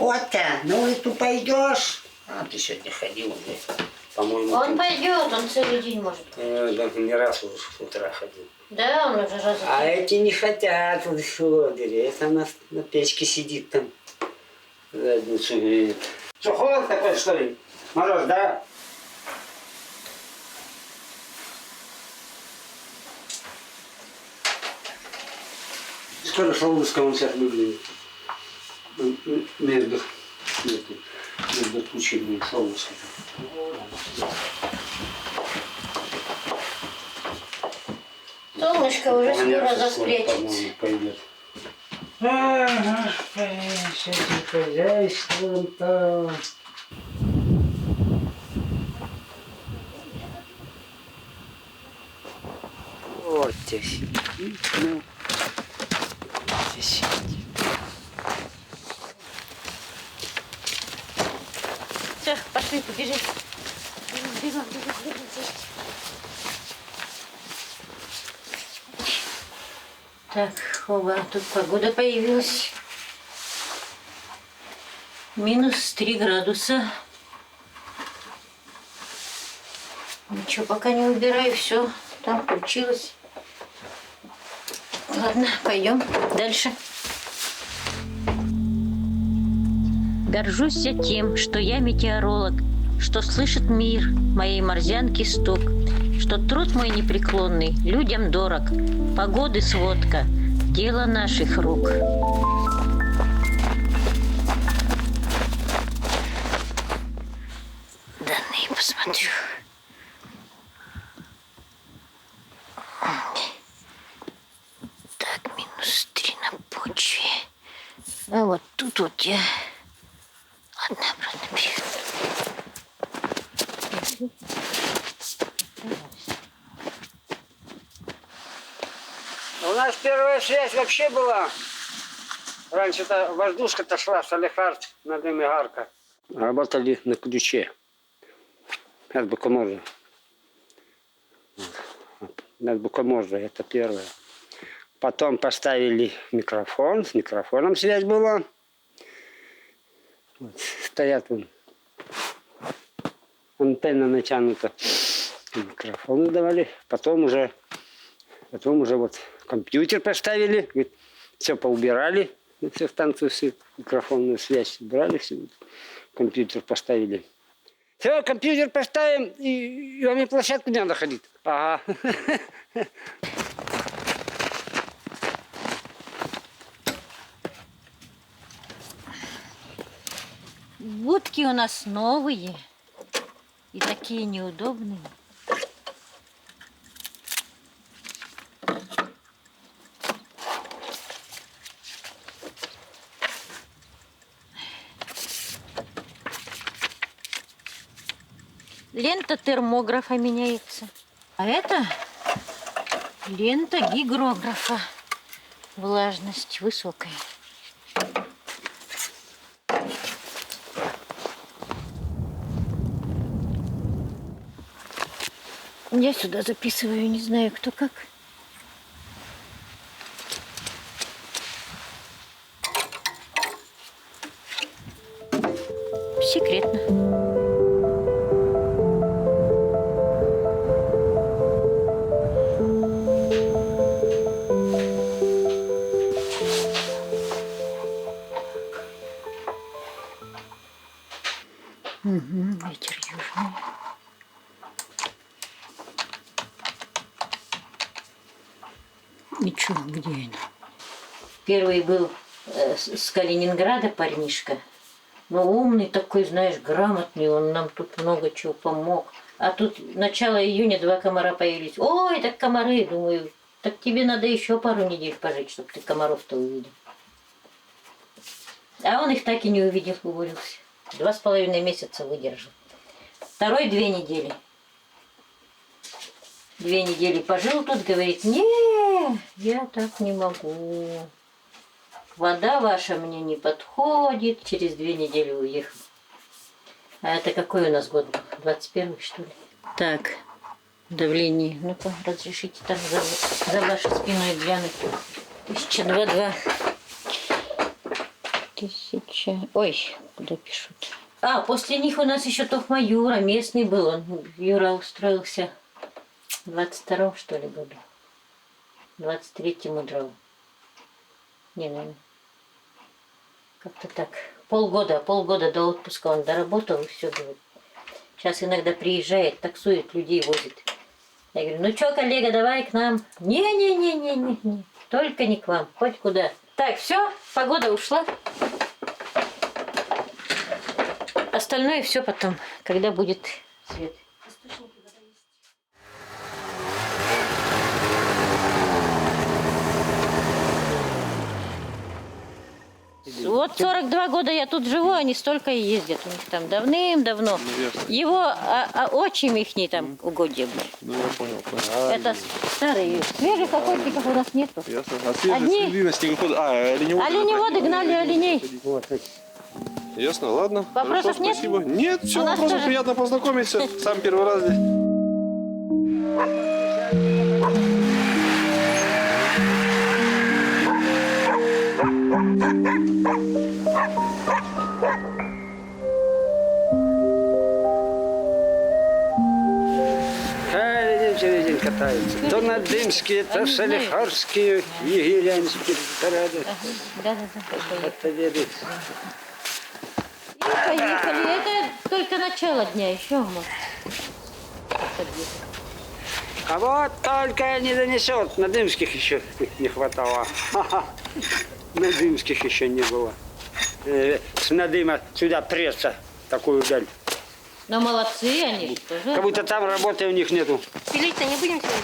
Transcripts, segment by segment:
Котя, на улицу пойдешь? А ты сегодня ходил уже, по-моему. Он пойдет, он целый день может. Да, не раз уже с утра ходил. Да, он уже раз. А эти не хотят, вот в лодыре. Это на печке сидит там. Задницу греет. Что, холод такой, что ли? Мороз, да? Скоро солнышко он сейчас выглядит. Между тучами солнышко. Солнышко уже скоро заспрячется. Пойдет. Ага, с этим хозяйством-то. Вот здесь сидит, ну, здесь сидит. Все, пошли, побежим. Бегом. Так, оба, тут погода появилась. Минус 3 градуса. Ничего, пока не убираю, все, там включилось. Ладно, пойдем дальше. Горжусь я тем, что я метеоролог, что слышит мир моей морзянки стук, что труд мой непреклонный людям дорог, погоды сводка, дело наших рук. Данные посмотрю. Так, минус 3 на почве. А вот тут вот я... Ладно, обратно бегу. У нас первая связь вообще была. Раньше-то воздушка-то шла, Салехард, над Игарка. Работали на ключе. Над Букоморье. Над Букоморье, это первое. Потом поставили микрофон, с микрофоном связь была. Вот, стоят вон. Антенна натянута. Микрофон давали. Потом уже вот компьютер поставили. Говорит, все поубирали. Все станцию, всю микрофонную связь убрали. Все, компьютер поставили. Все, компьютер поставим, и вам и площадку не надо ходить. Ага. Будки у нас новые и такие неудобные. Лента термографа меняется. А это лента гигрографа. Влажность высокая. Я сюда записываю, не знаю кто как. Секретно. Ветер южный. И чё, где он? Первый был с Калининграда парнишка. Ну, умный такой, знаешь, грамотный. Он нам тут много чего помог. А тут начало июня 2 комара появились. Ой, так комары, думаю. Так тебе надо еще пару недель пожить, чтобы ты комаров-то увидел. А он их так и не увидел, уволился. 2,5 месяца выдержал. Второй 2 недели. 2 недели пожил тут, говорит, не, я так не могу. Вода ваша мне не подходит. Через 2 недели уехал. А это какой у нас год был? 21-й, что ли? Так, давление. Ну-ка, разрешите там за вашей спиной глянуть. 1002,2. Тысяча... Ой, куда пишут? А, после них у нас еще Тохма Юра, местный был. Он, Юра устроился в 22-м, что ли, году. В 23-м удрал. Не, наверное. Как-то так. Полгода до отпуска он доработал и все, говорит. Сейчас иногда приезжает, таксует, людей возит. Я говорю, ну что, коллега, давай к нам. Не, только не к вам, хоть куда. Так, все, погода ушла. Остальное все потом, когда будет свет. Вот 42 года я тут живу, они столько и ездят. У них там давным-давно. Его отчим ихний там угодья были. Ну, я понял. Это старые. Свежих охотников у нас нету. Ясно. А свежие Одни- следы на снегоходы. Оленеводы. Оленеводы гнали оленей. Ясно, ладно. Вопросов Хорошо, нет? спасибо. Нет, все, У нас вопросов тоже- приятно познакомиться. Сам первый раз здесь. Каждый день через день катаются. То на Дымские, то Они знают. Шалихарские, Егелянские парады. Да. Это верит. И поехали. Это только начало дня, еще может. А вот только не донесет. На Дымских еще не хватало. Ха-ха. На Дымских еще не было. С Надыма сюда пресса такую даль. Но молодцы они тоже. Как будто там работы у них нету. Пилить-то не будем сегодня?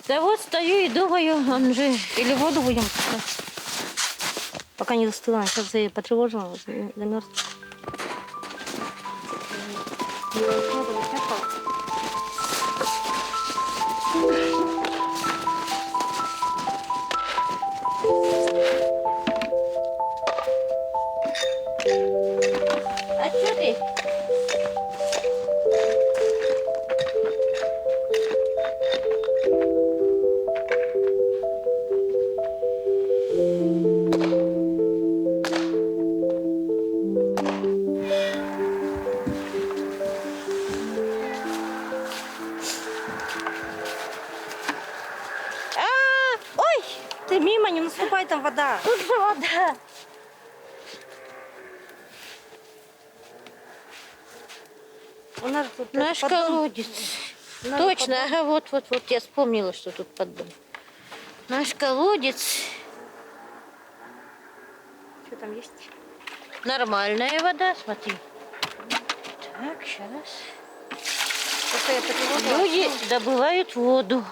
Да вот стою и думаю, он же... Или воду будем? Пока не застыла, сейчас я потревожила, замерз. А что ты? Ой, ты мимо, не наступай, там вода. Тут же вода. У нас тут Наш поддон. колодец. Надо Точно, ага, вот, я вспомнила, что тут поддон. Наш колодец. Что там есть? Нормальная вода, смотри. Так, сейчас. Просто я потревожила. Люди добывают воду.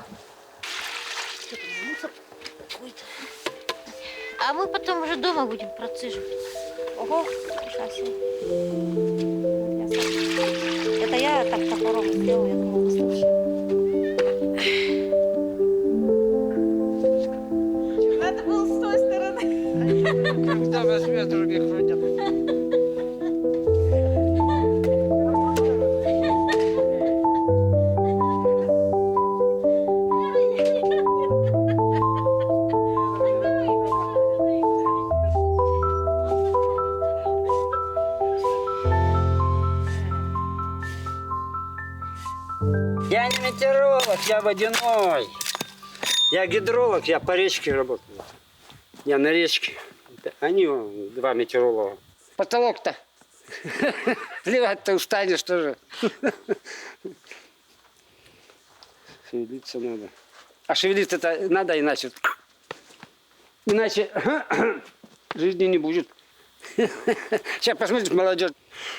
Что там, мусор какой-то. А мы потом уже дома будем процеживать. Ого, ничего себе. Это я так топором сделала, я думала, слушай. Надо было с той стороны. Когда возьмет, других ходят. Я не метеоролог, я водяной. Я гидролог, я по речке работаю. Я на речке. Они два метеоролога. Потолок-то. Плевать-то устанешь тоже. Шевелиться надо. А шевелиться-то надо, иначе... Иначе жизни не будет. Сейчас посмотришь, молодежь.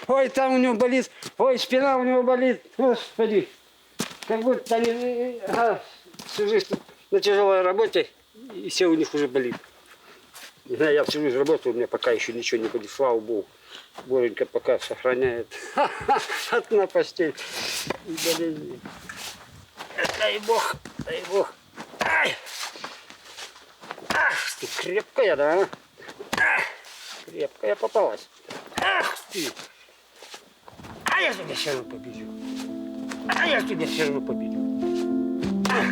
Ой, там у него болит. Ой, спина у него болит. Господи. Как будто они всю жизнь на тяжелой работе, и все у них уже болит. Не знаю, я всю жизнь работаю, у меня пока еще ничего не болит. Слава Богу. Боренька пока сохраняет. Одна постель и болезни. Дай Бог, дай Бог. Ай! Ах ты, крепкая, да? Ах, крепкая попалась. Ах ты! А я тебя все равно победю. А я тебя все равно победю. Ах.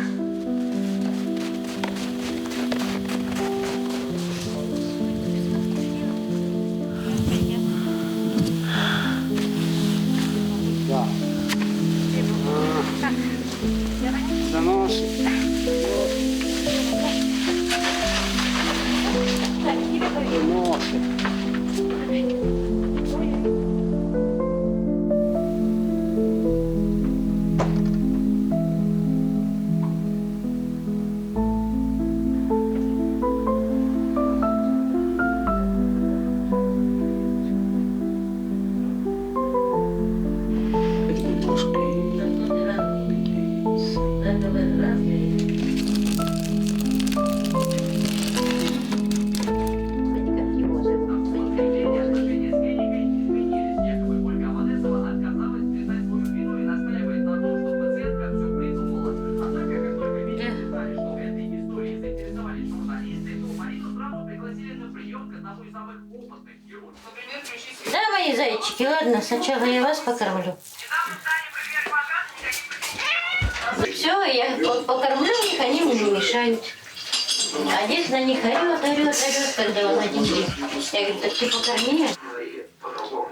Заносы. Заносы. Да, мои зайчики, ладно, сначала я вас покормлю. Все, я покормлю их, они мне не мешают. А дед на них орет, когда он один день. Я говорю, так ты покорми.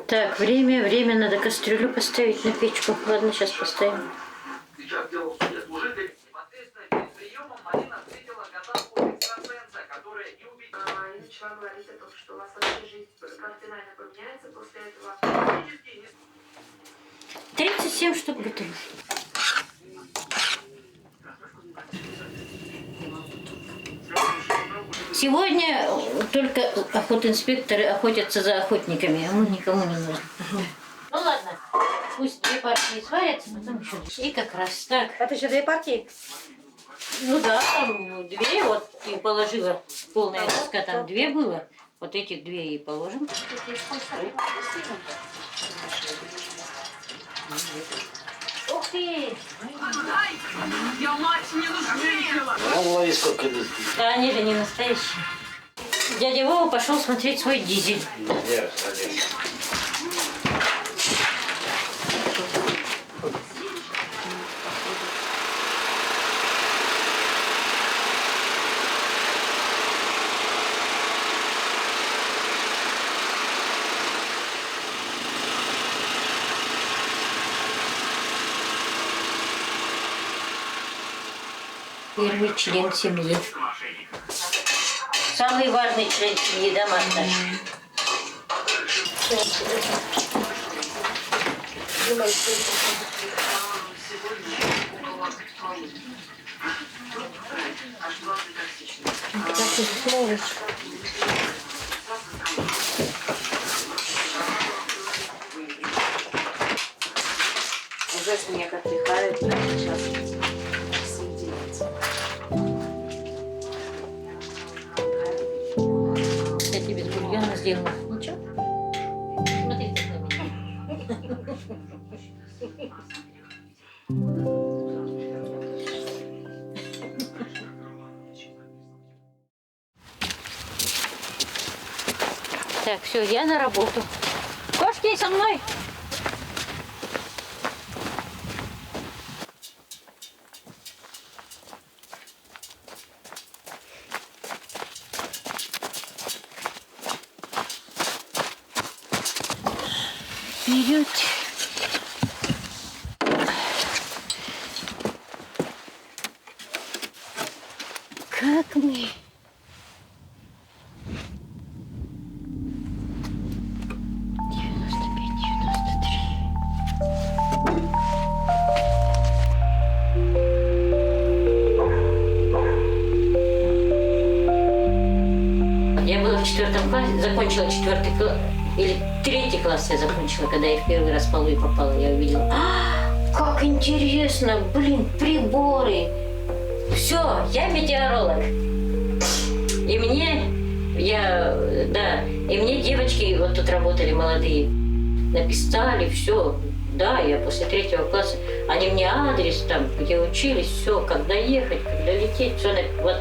Так, время, надо кастрюлю поставить на печку. Ладно, сейчас поставим. Я начала говорить о том, что у вас вообще жизнь кардинально поменяется после этого. 37 штук готовы. Сегодня только охотинспекторы охотятся за охотниками, а мы никому не нужны. Ну ладно, пусть 2 партии сварятся, потом еще. И как раз так. Это еще 2 партии? Ну да, там 2, вот и положила полная доска, там 2 было. Вот этих 2 и положим. Ух ты! Да они же не настоящие. Дядя Вова пошел смотреть свой дизель. Первый член семьи. Самый важный член семьи, да, Марта? Уже снег отдыхает, сейчас соединится. Я тебе с бульона сделала. Ничего? Смотри, как на меня. Так, все, я на работу. Кошки со мной. Вперед. Как мы? Я была в 4 классе, закончила 4 класс, или 3 класс я закончила, когда я в первый раз в Полуи попала, я увидела. Как интересно, блин, приборы. Все, я метеоролог. И мне, и мне девочки вот тут работали молодые, написали, все. Да, я после 3 класса, они мне адрес там, где учились, все, когда ехать, когда лететь, все. Вот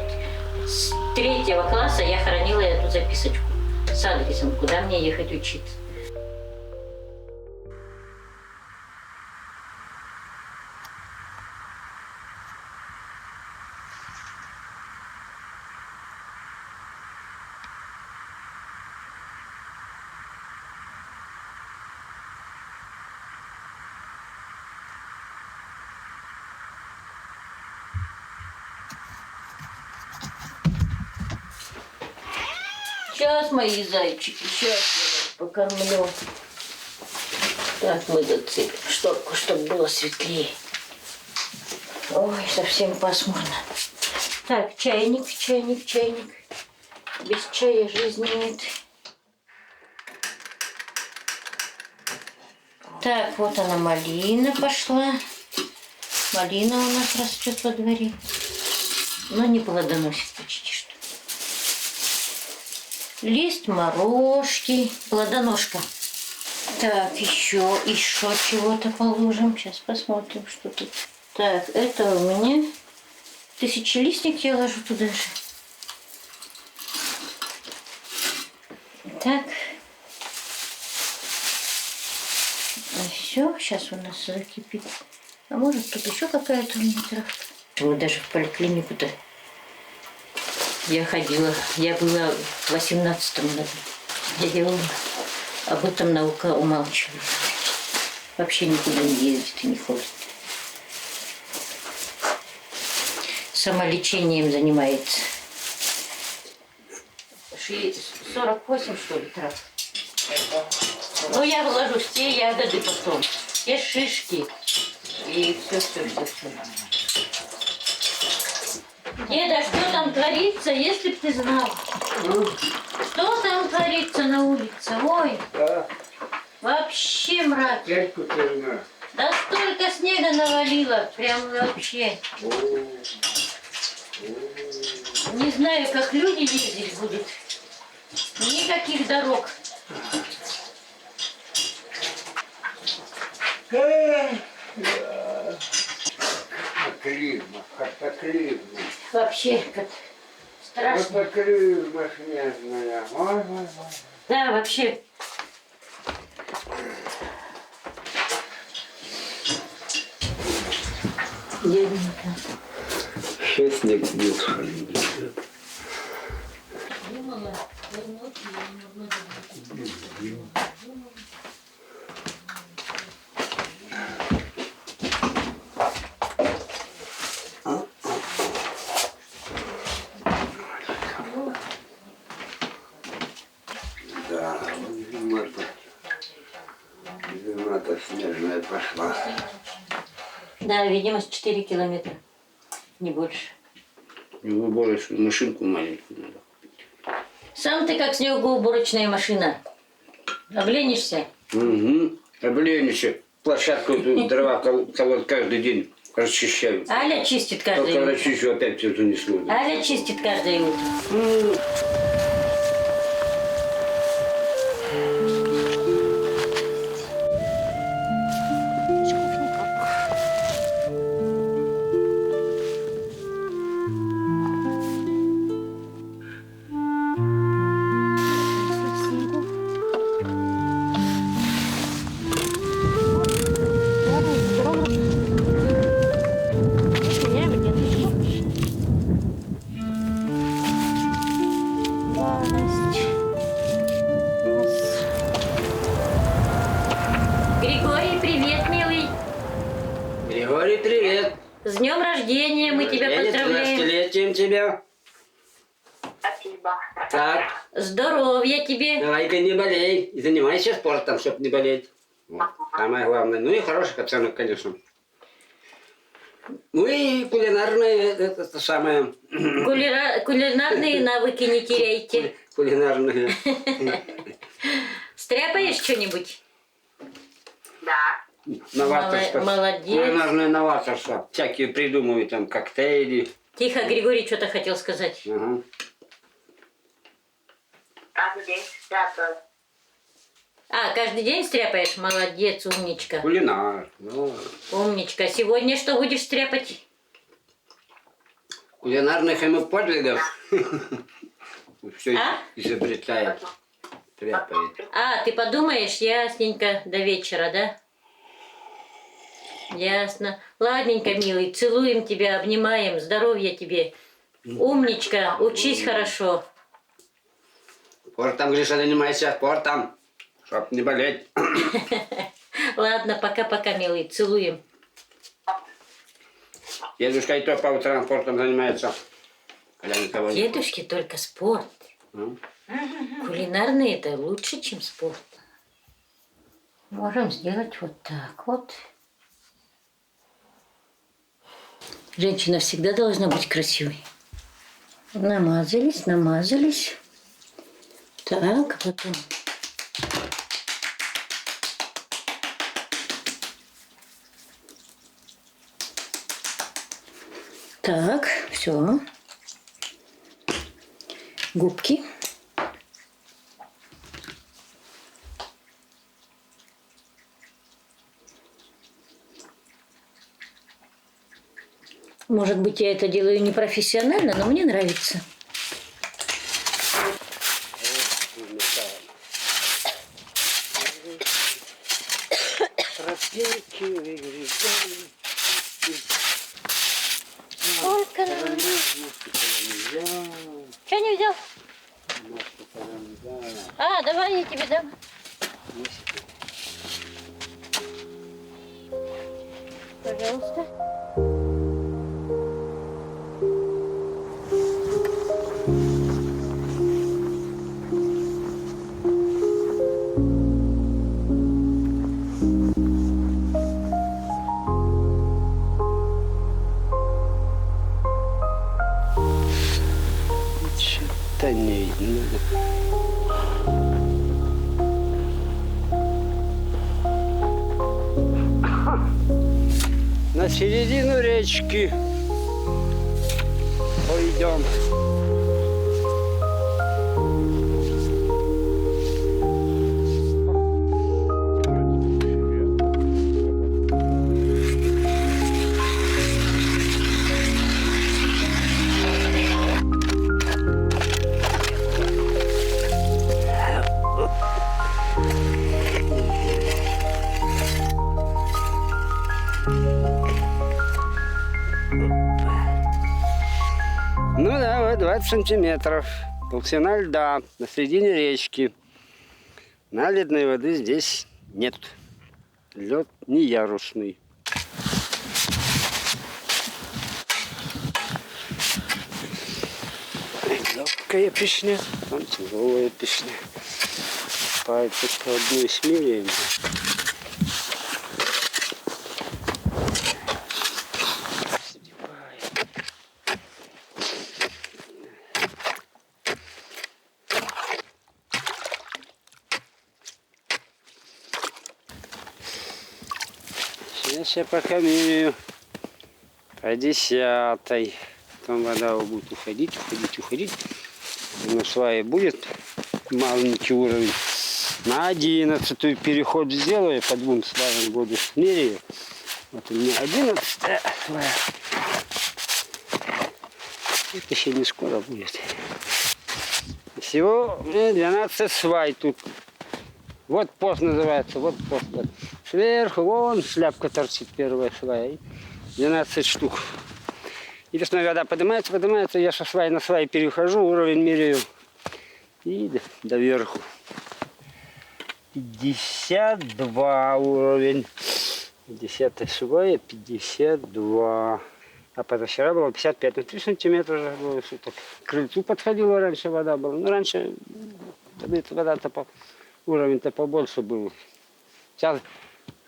с 3 класса я хранила эту записочку с адресом, куда мне ехать учиться. Сейчас, мои зайчики, сейчас я вас покормлю. Так, мы зацепим шторку, чтобы было светлее. Ой, совсем пасмурно. Так, чайник. Без чая жизни нет. Так, вот она, малина пошла. Малина у нас растет во дворе. Но не плодоносит почти что. Лист морожки. Плодоножка. Так, еще чего-то положим. Сейчас посмотрим, что тут. Так, это у меня тысячелистник, я ложу туда же. Так. Все, сейчас у нас закипит. А может тут еще какая-то у меня травка. Вот даже в поликлинику-то я ходила. Я была в 18-м году. Я делала. Об этом наука умалчивает. Вообще никуда не ездит и не ходит. Самолечением занимается. 48, что ли, трав. Ну, я вложу все ягоды потом, все шишки. И все. Деда, что там творится, если б ты знал? Что там творится на улице? Ой, вообще мрак. Да столько снега навалило, прям вообще. Не знаю, как люди ездить будут. Никаких дорог. Катаклизма. Вообще, как страшно. Катаклизма снежная. Ой. Да, вообще. Деденька. Сейчас снег бьет. Думала, Да, зима-то снежная пошла. да, видимость 4 километра. Не больше. Его больше машинку маленькую надо. Сам ты как снегоуборочная машина. Обленишься? Угу. Обленишься. Площадку эту дрова колоть каждый день. Расчищаю. Аля чистит каждое Только утро. расчищу, опять все занесло. Аля чистит каждое утро. Григорий, привет, милый. Григорий, привет. С днем рождения, мы тебя поздравляем. 12-летием тебя. Спасибо. Так, Здоровья тебе. давай-ка не болей. И занимайся спортом, чтобы не болеть. Вот. Самое главное. Ну и хороших оценок, конечно. Ну и кулинарные, это самое... Кулинарные навыки не теряйте. Кулинарные. Стряпаешь что-нибудь? Да. Новаторство. Молодец. Кулинарное новаторство. Всякие придумывают там коктейли. Тихо, Григорий что-то хотел сказать. Ага. Каждый день стряпаю. А, каждый день стряпаешь? Молодец, умничка. Кулинар. Ну, Умничка. Сегодня что будешь стряпать? кулинарных ему подвигов. Все А? изобретает. Стряпает. А, ты подумаешь, ясненько, до вечера, да? Ясно. Ладненько, милый, целуем тебя, обнимаем, здоровья тебе. Умничка, учись хорошо. Спортом, Гриша, занимайся спортом, чтоб не болеть. Ладно, пока-пока, милый, целуем. Дедушка и то по утрам спортом занимается. Когда никого нет. Дедушке только спорт. Ну, Кулинарный это лучше, чем спорт. Можем сделать вот так вот. Женщина всегда должна быть красивой. Намазались, намазались. Так, потом. Так, все. Губки. Может быть, я это делаю непрофессионально, но мне нравится. Сколько нам? Что не взял? А, давай я тебе дам. Пожалуйста. Что-то не видно. На середину речки пойдем. Ну да, вот 20 сантиметров. Толщина льда на середине речки. Наледной воды здесь нет. Лед не ярусный. Легкая пешня, там тяжелая пешня. Пальцы по одной смелее. Сейчас я пока меряю по 10-й. Там вода будет уходить. На свае будет маленький уровень. На 11-ю переход сделаю, по 2 сваям буду меряю. Вот у меня 11-я свая. Это еще не скоро будет. Всего 12 свай тут. Вот пост называется, вот пост. Сверху вон шляпка торчит, первая свая. 12 штук. И весной вода поднимается, я со сваи на сваи перехожу, уровень меряю. И доверху. 52 уровень. 10-я свая 52. А позавчера было 55, на 3 сантиметра уже было суток. К крыльцу подходила раньше вода была. Ну, раньше вода-то уровень-то побольше был. Сейчас,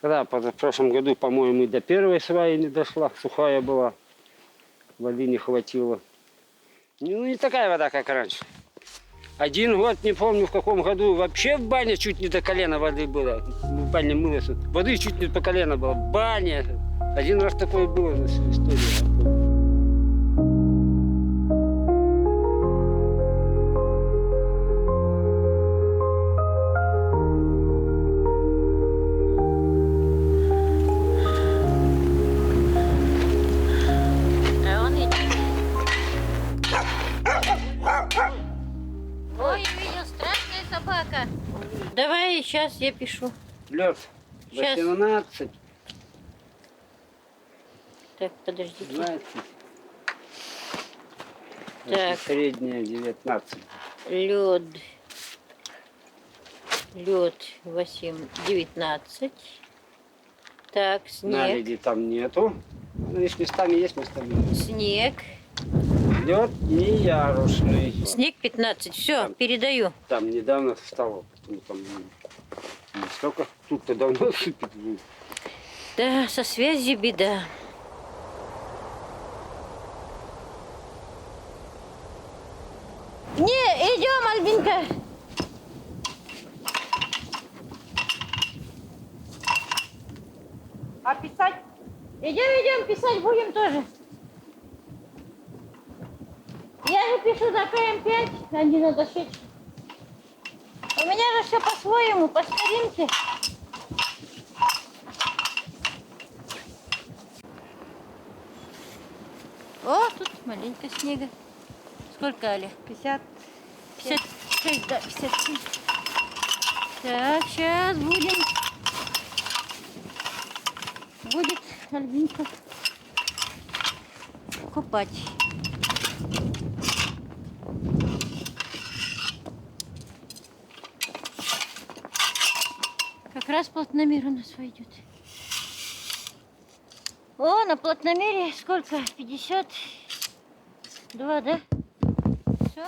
когда в прошлом году, по-моему, и до первой сваи не дошла, сухая была. Воды не хватило. Ну, не такая вода, как раньше. Один год, не помню в каком году, вообще в бане чуть не до колена воды было. В бане мылось. Воды чуть не по колено было. Баня. Один раз такое было за всю историю. Ой, видел, страшная собака. Давай, сейчас я пишу. Лед. Щас. 18. Так, подождите. 20. Так. Средняя 19. Лед 19. Так, снег. Наледи там нету. Ну, есть местами, есть местами. Снег. лед не ярусный. Снег 15, все, передаю. Там недавно стало, потом там не столько. Тут-то давно сыпет. Да, со связью беда. Не, идем, Альбинка. А писать? Идем, писать будем тоже. Я же пишу на КМ5, а не на дощечке. У меня же все по-своему, по старинке. О, тут маленько снега. Сколько, Аля? 56, да, 57. Так, сейчас будет Альбинка купать. Как раз плотномер у нас войдет. О, на плотномере сколько? 52, да? Все.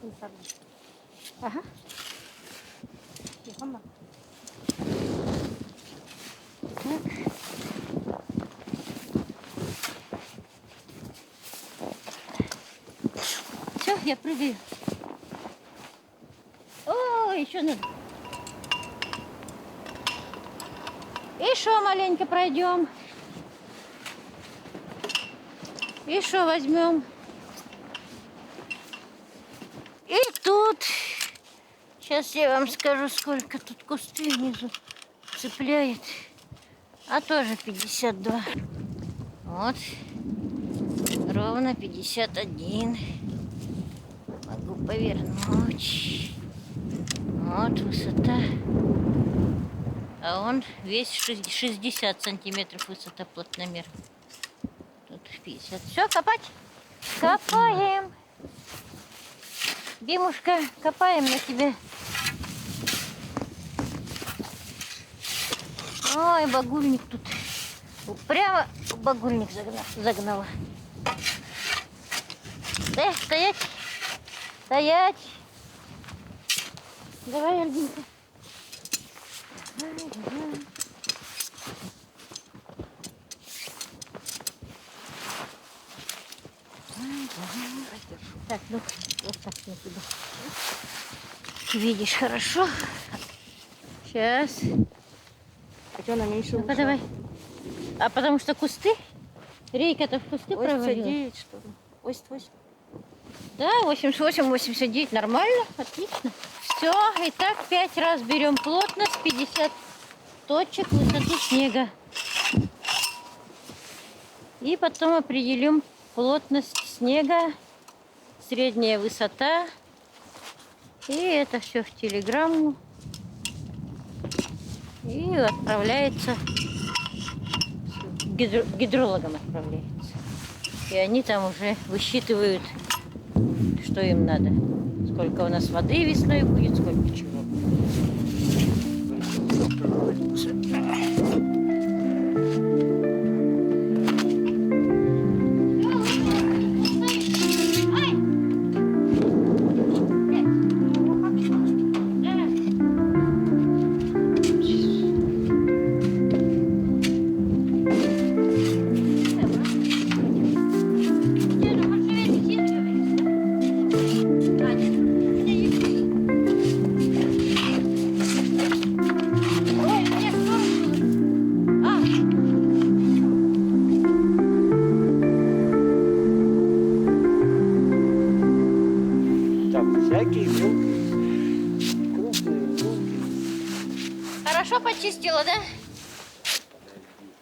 50. Ага. Так. Все, я прыгаю. О, еще надо. Еще маленько пройдем. Еще возьмем. И тут, сейчас я вам скажу, сколько тут кусты внизу цепляет. А тоже 52. Вот. Ровно 51. Могу повернуть. Вот высота. А он весь 60 сантиметров высота плотномер. Тут 50. Все, копать? Копаем. Димушка, копаем на тебе. Ой, багульник тут. Прямо багульник загнала. Да, стоять. Стоять. Давай, Альбинка. Давай. Так, ну, вот так я тебя. Видишь хорошо. Сейчас. А что она меньше Ну-ка, давай. А потому что кусты? Рейка-то в кусты провалила. 89, что ли? 88. Да, 88, 89, нормально, отлично. Все, и так 5 раз берем плотность, 50 точек высоты снега. И потом определим плотность снега, средняя высота. И это все в телеграмму. И отправляется, к гидрологам отправляется. И они там уже высчитывают, что им надо. Сколько у нас воды весной будет, сколько чего. Всякие крупные, мелкие. Хорошо почистила, да?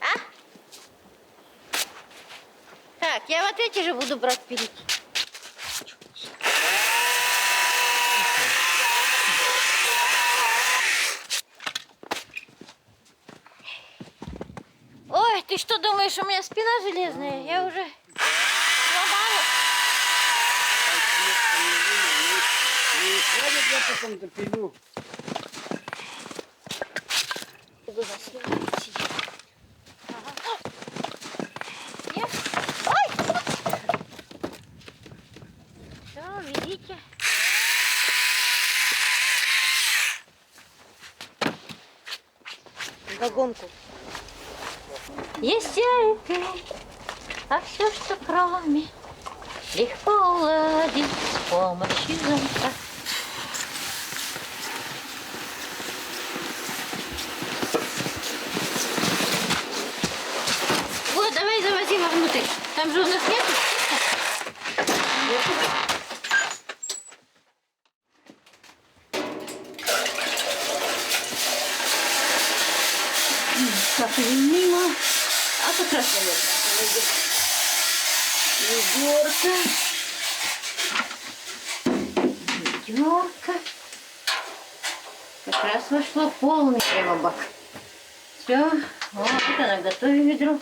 А? Так, я вот эти же буду брать вперед. думаешь, у меня спина железная? Я уже сломалась. Не хватит, я потом допилю. Буду заснимать сидеть. Ага. Нет? Ой! Все, видите? Вдогонку. Есть терпи, а все, что кроме, легко уладить с помощью замка. Вот, давай завози вовнутрь. Там же у нас нет. Так, мимо. А как раз, наверное, ведерко. Как раз вошло полный прямо бак. Все, вот она готовит ведро.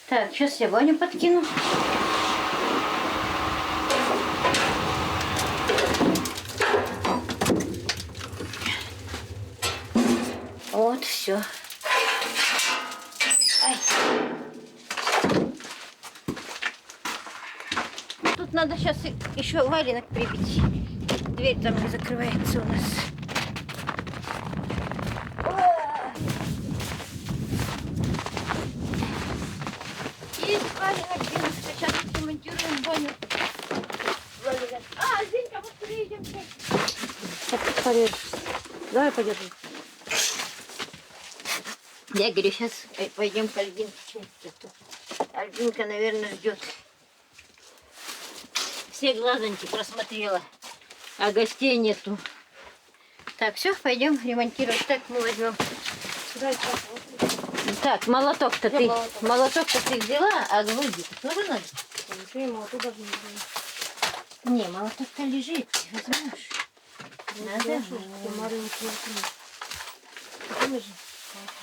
Так, сейчас я Ваню подкину. Вот, все. Тут надо сейчас еще валенок прибить. Дверь там не закрывается у нас. Есть валенок, Диночка. Сейчас ремонтируем баню. Валенок. А, Зинка, вот приедем. Порежь. Давай подержи. Я говорю, сейчас пойдем к Альбинке. Альбинка, наверное, ждет. Все глазоньки просмотрела, а гостей нету. Так, все, пойдем ремонтировать. Так, мы возьмем. Так, молоток-то ты. Молоток-то ты взяла, а гвозди тоже надо? Еще и молоток даже не знаю. Не, молоток-то лежит, возьмешь. Надо. Маленький.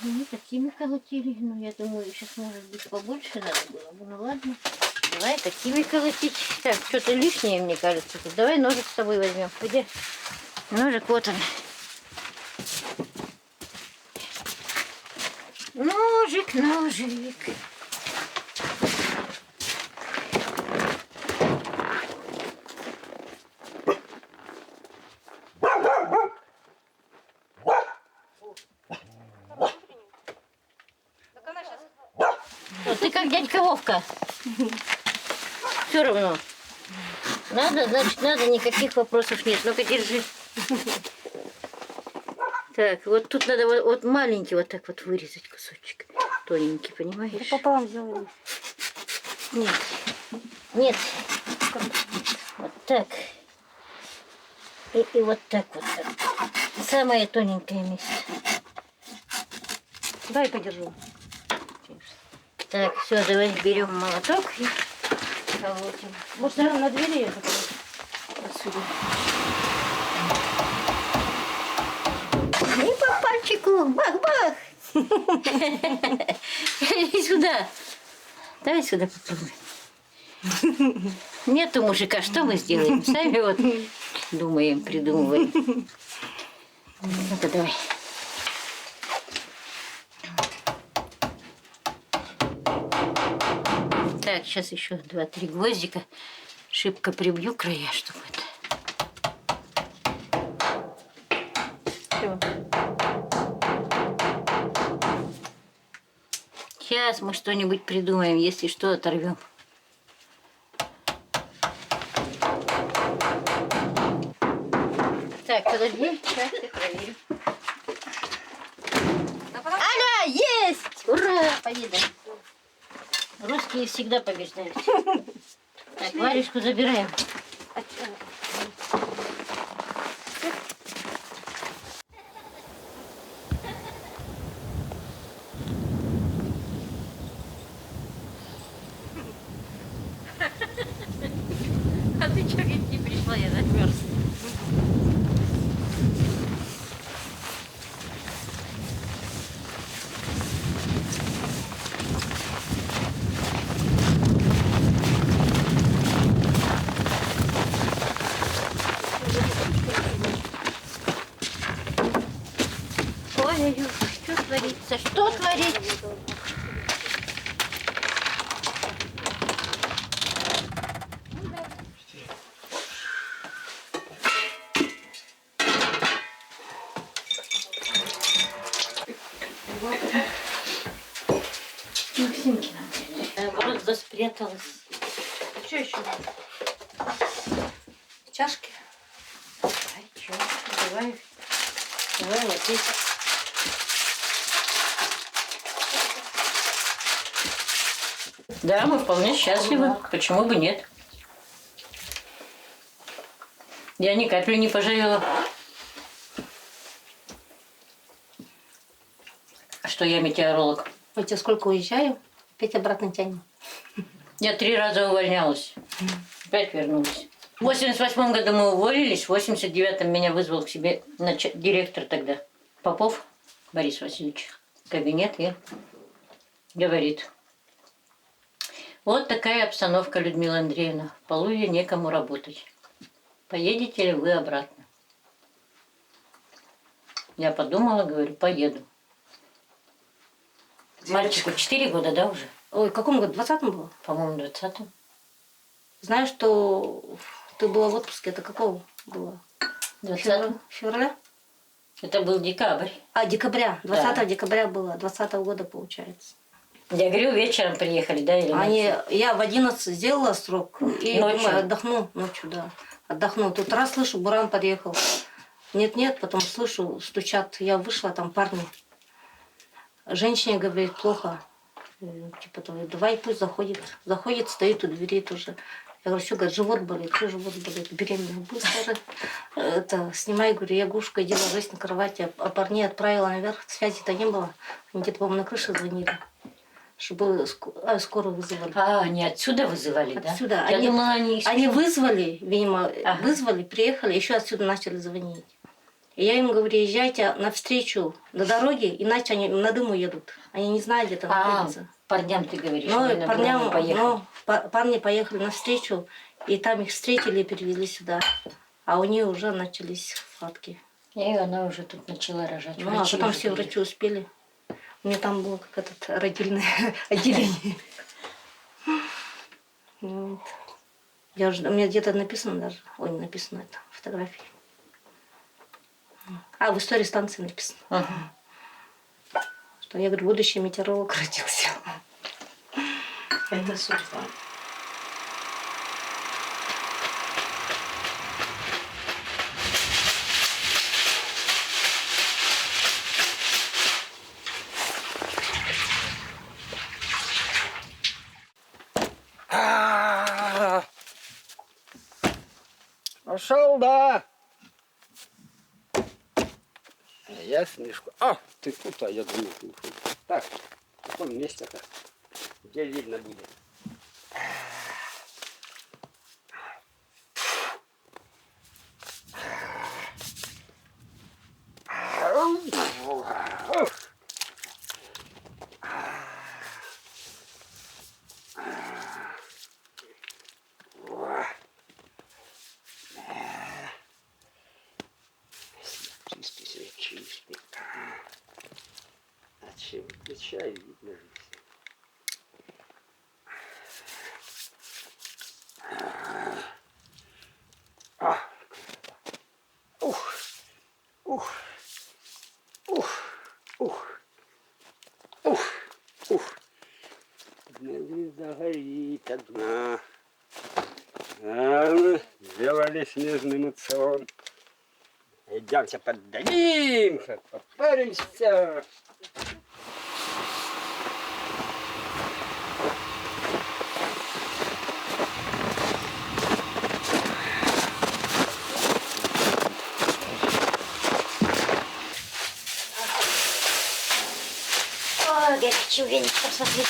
Ну, такими колотили. Ну, я думаю, сейчас, может быть, побольше надо было бы. Ну, ладно. Давай такими колотить. Так, что-то лишнее, мне кажется. Тут. Давай ножик с собой возьмем. Где? Ножик, вот он. Ножик, ножик. Вот ты как дядька Вовка. Все равно. Надо, значит, надо, никаких вопросов нет. Ну-ка, держи. Так, вот тут надо вот маленький вот так вот вырезать кусочек. Тоненький, понимаешь? Пополам сделаем. Нет. Нет. Вот так. И вот так вот. Самое тоненькое место. Дай подержу. Так, все, давай берем молоток и колотим. Может, наверное, на двери это отсюда. И по пальчику. Бах-бах. Иди сюда. Давай сюда попробуем. Нету мужика, что мы сделаем? Сами вот думаем, придумываем. Ну-ка, давай. Так, сейчас еще 2-3 гвоздика. Шибко прибью края, чтобы это... Сейчас мы что-нибудь придумаем, если что, оторвем. Так, подожди, сейчас я проверю. Ага, есть! Ура! Победа! Русские всегда побеждают. Так, варежку забираем. А ты что, ведь не пришла, я замерз. Приходится что творить? Максимкина. Наоборот, спряталась. Что еще? Чашки. Ай, чё, давай вот здесь. Да, мы вполне счастливы. Почему бы нет? Я ни капли не пожалела, что я метеоролог. Я тебе сколько уезжаю, опять обратно тянем. Я 3 раза увольнялась. Опять вернулась. В 88 году мы уволились, в 89-м меня вызвал к себе директор тогда, Попов Борис Васильевич, в кабинет и говорит: вот такая обстановка, Людмила Андреевна, в Полуе некому работать. Поедете ли вы обратно? Я подумала, говорю, поеду. Мальчику 4 года, да, уже? Ой, в каком году? В 20-м было? По-моему, в 20-м. Знаешь, что ты была в отпуске, это какого было? 20-м. Февраля? Это был декабрь. А, декабря. 20 Да. декабря было, 20-го года получается. Я говорю, вечером приехали, да, или ночью? Я в 11 сделала срок и Ночью? думаю, отдохну ночью, да. Отдохну. Тут раз слышу, буран подъехал. Нет, потом слышу, стучат. Я вышла, там парни. Женщине говорит, плохо. Типа, давай пусть заходит. Заходит, стоит у двери тоже. Я говорю, что, говорит, живот болит, что живот болит, беременная, быстро. Это, снимай, говорю, я гушка, иди ложись на кровати. А парней отправила наверх, связи-то не было. Они где-то, по-моему, на крыше звонили, чтобы скорую вызывали. А, они отсюда вызывали, да? Отсюда. Я думала, они... Они вызвали, видимо, Ага. вызвали, приехали, еще отсюда начали звонить. И я им говорю, езжайте навстречу на дороге, иначе они на дым уедут. Они не знают, где-то находятся. Парням ты говоришь, Но они на дорогу поехали. парни поехали навстречу, и там их встретили и перевезли сюда. А у нее уже начались схватки. И она уже тут начала рожать. Ну, а Врачи потом уже все приехали. врачи успели. У меня там было как родильное отделение. Вот. У меня где-то написано даже. Ой, не написано это, фотографии. А, в истории станции написано. Ага. Что я говорю, будущий метеоролог родился. Это судьба. Пошел, да. Я снежку. А, ты тут, а я думаю, ты ушел. Так, в каком месте-то? Где видно будет? Чистый, чистый. А чем выключаю, видно же все. Ух, ух, ух, ух, ух, ух. Одна звезда горит, одна. Сделали снежный мацион. Идемся поддадимся, попаримся. О, горячий веник, посмотри.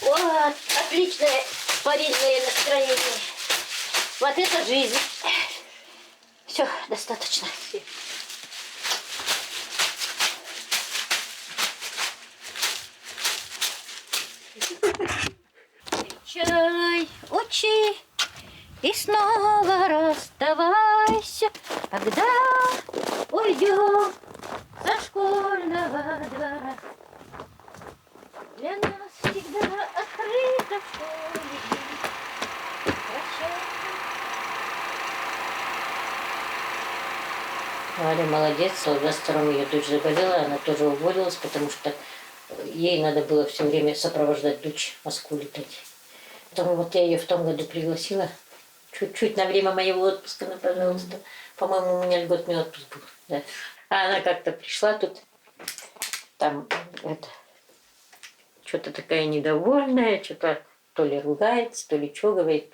Вот, отличное парильное настроение. Вот это жизнь. Все, достаточно. Чай, учи и снова расставайся, когда уйдем со школьного двора. Для нас всегда открыто поле. Прощай. Валя молодец, в 22-м ее дочь заболела, она тоже уволилась, потому что ей надо было все время сопровождать дочь в Москву летать. Потом вот я ее в том году пригласила, чуть-чуть на время моего отпуска, ну, пожалуйста. По-моему, у меня льготный отпуск был, да. А она как-то пришла тут, там, это, что-то такая недовольная, что-то то ли ругается, то ли что говорит.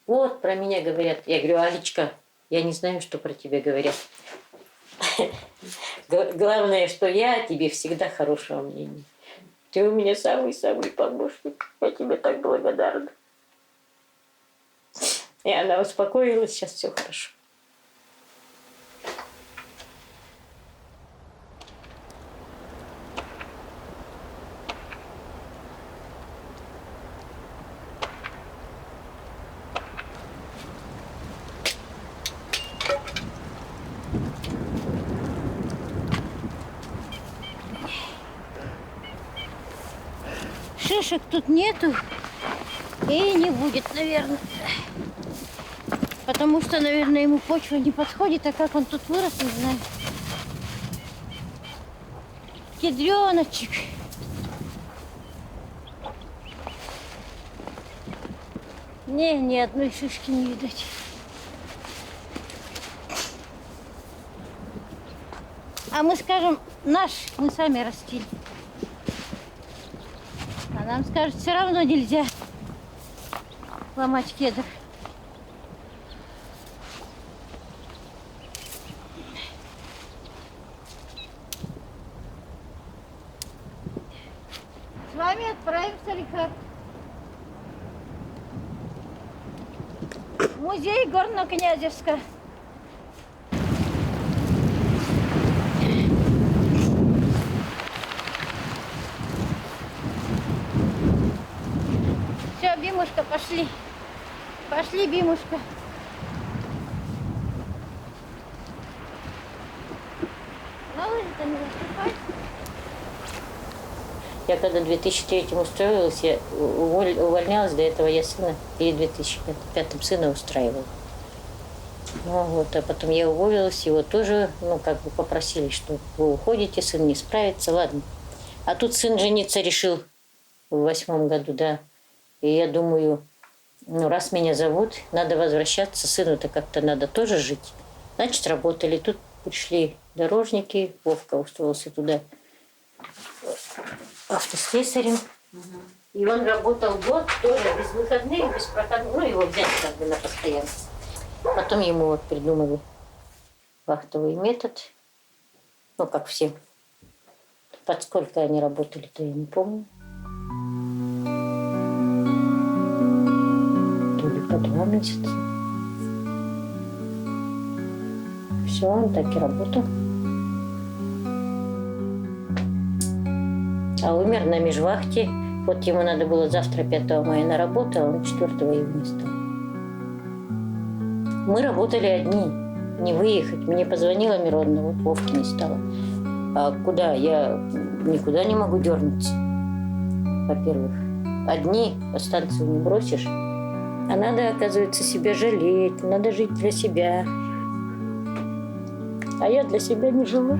Вот, про меня говорят. Я говорю, Алечка, я не знаю, что про тебя говорят. Главное, что я о тебе всегда хорошего мнения. Ты у меня самый-самый помощник. Я тебе так благодарна. И она успокоилась, сейчас все хорошо. Шишек тут нету и не будет, наверное. Потому что, наверное, ему почва не подходит, а как он тут вырос, не знаю. Кедреночек. Не, ни одной шишки не видать. А мы скажем, наш, мы сами растили. А нам скажут, все равно нельзя ломать кедр. С вами отправимся, Рихард. В музей Горно-Князевска. Все, Бимушка, пошли. Пошли, Бимушка. На лыжи-то не выступай. Я когда в 2003 устроилась, я увольнялась, до этого я сына, и в 2005 сына устраивала. Ну, вот, а потом я уволилась, его тоже, ну, как бы попросили, что вы уходите, сын не справится, ладно. А тут сын жениться решил в 8-м году, да. И я думаю, ну, раз меня зовут, надо возвращаться, сыну-то как-то надо тоже жить. Значит, работали. Тут пришли дорожники, Вовка устроился туда автослесарем. И он работал год тоже без выходных, без проходных. Ну, его взяли как бы на постоянно. Потом ему вот придумали вахтовый метод. Ну, как все. Под сколько они работали-то, я не помню. То ли по 2 месяца. Все, он так и работал. А умер на межвахте. Вот ему надо было завтра 5 мая на работу, а он 4 июня стал. Мы работали одни, не выехать. Мне позвонила Миронова, вот Вовки не стало. А куда? Я никуда не могу дернуться. Во-первых, одни по станцию не бросишь. А надо, оказывается, себя жалеть, надо жить для себя. А я для себя не жила.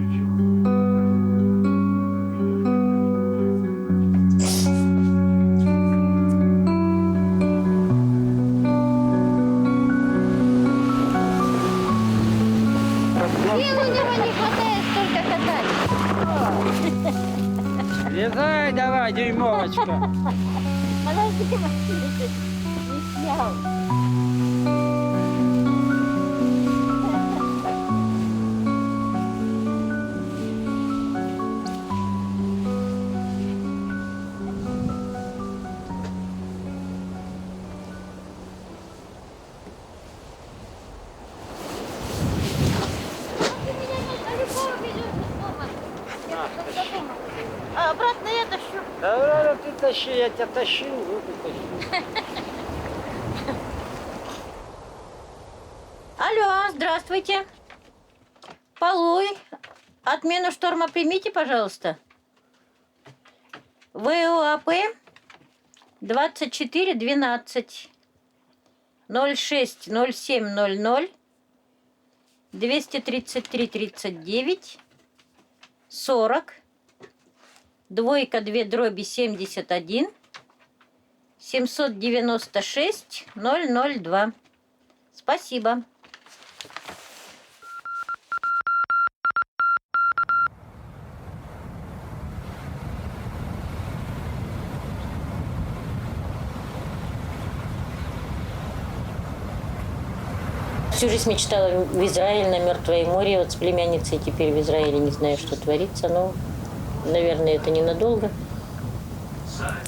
Сил у него не хватает столько катать. Слезай давай, дюймовочка. Подожди, Максим, не снял. Ты меня далеко увезешь из дома. Я тут до дома. А обратно я тащу. Да ладно, ты тащи, я тебя тащил, вот и тащи. Алло, здравствуйте. Полуй. Отмену шторма примите, пожалуйста. ВОАП 2412 06 07 00 233 39 40 2 2 71 796 002. Спасибо. Всю жизнь мечтала в Израиль, на Мертвое море, вот с племянницей теперь в Израиле, не знаю, что творится, но, наверное, это ненадолго.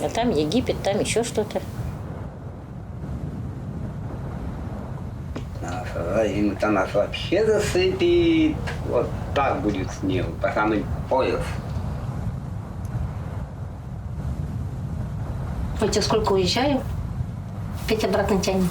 А там Египет, там еще что-то. Зима-то нас вообще засыпет. Вот так будет снег, по самый пояс. Хоть я сколько уезжаю, опять обратно тянет.